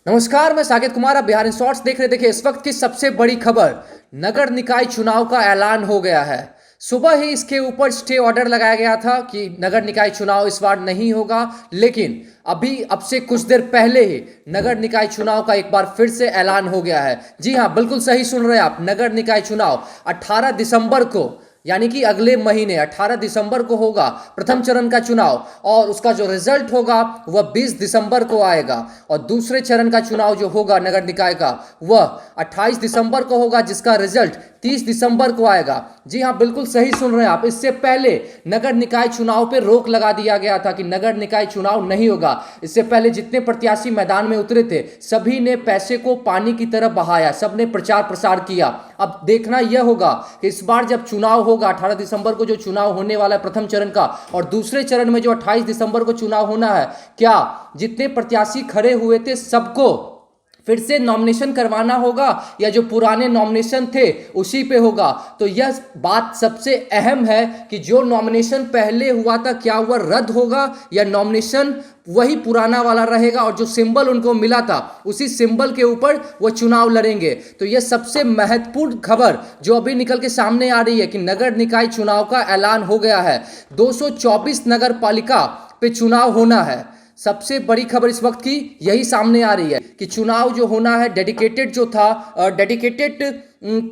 नमस्कार, मैं साकेत कुमार। आप बिहार इन शॉर्ट्स देख रहे। देखिए, इस वक्त की सबसे बड़ी खबर, नगर निकाय चुनाव का ऐलान हो गया है। सुबह ही इसके ऊपर स्टे ऑर्डर लगाया गया था कि नगर निकाय चुनाव इस बार नहीं होगा, लेकिन अभी अब से कुछ देर पहले ही नगर निकाय चुनाव का एक बार फिर से ऐलान हो गया है। जी हां, बिल्कुल सही सुन रहे हैं आप। नगर निकाय चुनाव 18 दिसंबर को, यानी कि अगले महीने 18 दिसंबर को होगा प्रथम चरण का चुनाव, और उसका जो रिजल्ट होगा वह 20 दिसंबर को आएगा। और दूसरे चरण का चुनाव जो होगा नगर निकाय का, वह 28 दिसंबर को होगा, जिसका रिजल्ट 30 दिसंबर को आएगा। जी हां, बिल्कुल सही सुन रहे हैं आप। इससे पहले नगर निकाय चुनाव पर रोक लगा दिया गया था कि नगर निकाय चुनाव नहीं होगा। इससे पहले जितने प्रत्याशी मैदान में उतरे थे, सभी ने पैसे को पानी की तरह बहाया, सबने प्रचार प्रसार किया। अब देखना यह होगा कि इस बार जब चुनाव होगा 18 दिसंबर को, जो चुनाव होने वाला है प्रथम चरण का, और दूसरे चरण में जो 28 दिसंबर को चुनाव होना है, क्या जितने प्रत्याशी खड़े हुए थे सबको फिर से नॉमिनेशन करवाना होगा, या जो पुराने नॉमिनेशन थे उसी पे होगा। तो यह बात सबसे अहम है कि जो नॉमिनेशन पहले हुआ था, क्या वह रद्द होगा या नॉमिनेशन वही पुराना वाला रहेगा, और जो सिंबल उनको मिला था उसी सिंबल के ऊपर वो चुनाव लड़ेंगे। तो यह सबसे महत्वपूर्ण खबर जो अभी निकल के सामने आ रही है कि नगर निकाय चुनाव का ऐलान हो गया है। 224 नगर पालिका पे चुनाव होना है। सबसे बड़ी खबर इस वक्त की यही सामने आ रही है कि चुनाव जो होना है, डेडिकेटेड जो था, डेडिकेटेड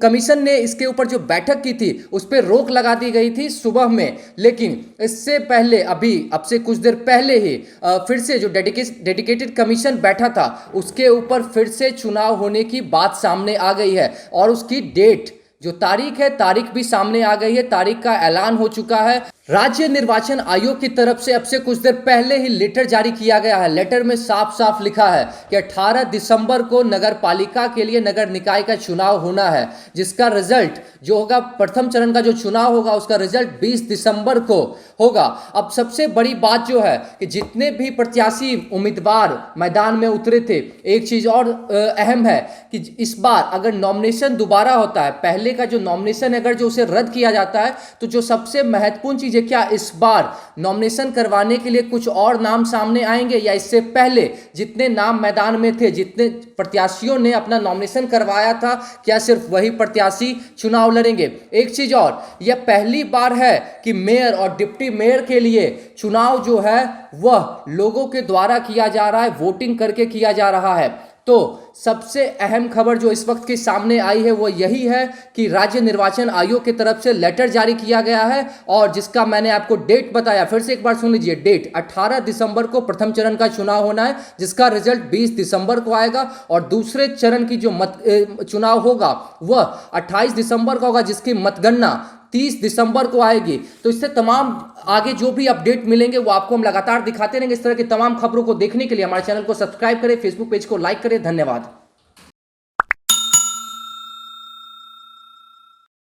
कमीशन ने इसके ऊपर जो बैठक की थी उस पर रोक लगा दी गई थी सुबह में, लेकिन इससे पहले अभी अब से कुछ देर पहले ही फिर से जो डेडिकेटेड कमीशन बैठा था उसके ऊपर फिर से चुनाव होने की बात सामने आ गई है। और उसकी डेट, जो तारीख है, तारीख भी सामने आ गई है। तारीख का ऐलान हो चुका है। राज्य निर्वाचन आयोग की तरफ से अब से कुछ देर पहले ही लेटर जारी किया गया है। लेटर में साफ साफ लिखा है कि 18 दिसंबर को नगर पालिका के लिए नगर निकाय का चुनाव होना है, जिसका रिजल्ट जो होगा, प्रथम चरण का जो चुनाव होगा उसका रिजल्ट 20 दिसंबर को होगा। अब सबसे बड़ी बात जो है कि जितने भी प्रत्याशी उम्मीदवार मैदान में उतरे थे, एक चीज और अहम है कि इस बार अगर नॉमिनेशन दोबारा होता है, पहले का जो नॉमिनेशन अगर जो उसे रद्द किया जाता है, तो जो सबसे महत्वपूर्ण चीज है, क्या इस बार नॉमिनेशन करवाने के लिए कुछ और नाम सामने आएंगे, या इससे पहले जितने नाम मैदान में थे, जितने प्रत्याशियों ने अपना नॉमिनेशन करवाया था, क्या सिर्फ वही प्रत्याशी चुनाव लड़ेंगे? एक चीज और, यह पहली बार है कि मेयर और डिप्टी मेयर के लिए चुनाव जो है वह लोगों के द्वारा किया जा रहा है, वोटिंग करके किया जा रहा है। तो सबसे अहम खबर जो इस वक्त के सामने आई है वो यही है कि राज्य निर्वाचन आयोग की तरफ से लेटर जारी किया गया है, और जिसका मैंने आपको डेट बताया, फिर से एक बार सुन लीजिए। डेट 18 दिसंबर को प्रथम चरण का चुनाव होना है, जिसका रिजल्ट 20 दिसंबर को आएगा, और दूसरे चरण की जो चुनाव होगा वह 28 दिसंबर का होगा, जिसकी मतगणना 30 दिसंबर को आएगी। तो इससे तमाम आगे जो भी अपडेट मिलेंगे वो आपको हम लगातार दिखाते रहेंगे। इस तरह की तमाम खबरों को देखने के लिए हमारे चैनल को सब्सक्राइब करें, फेसबुक पेज को लाइक करें। धन्यवाद।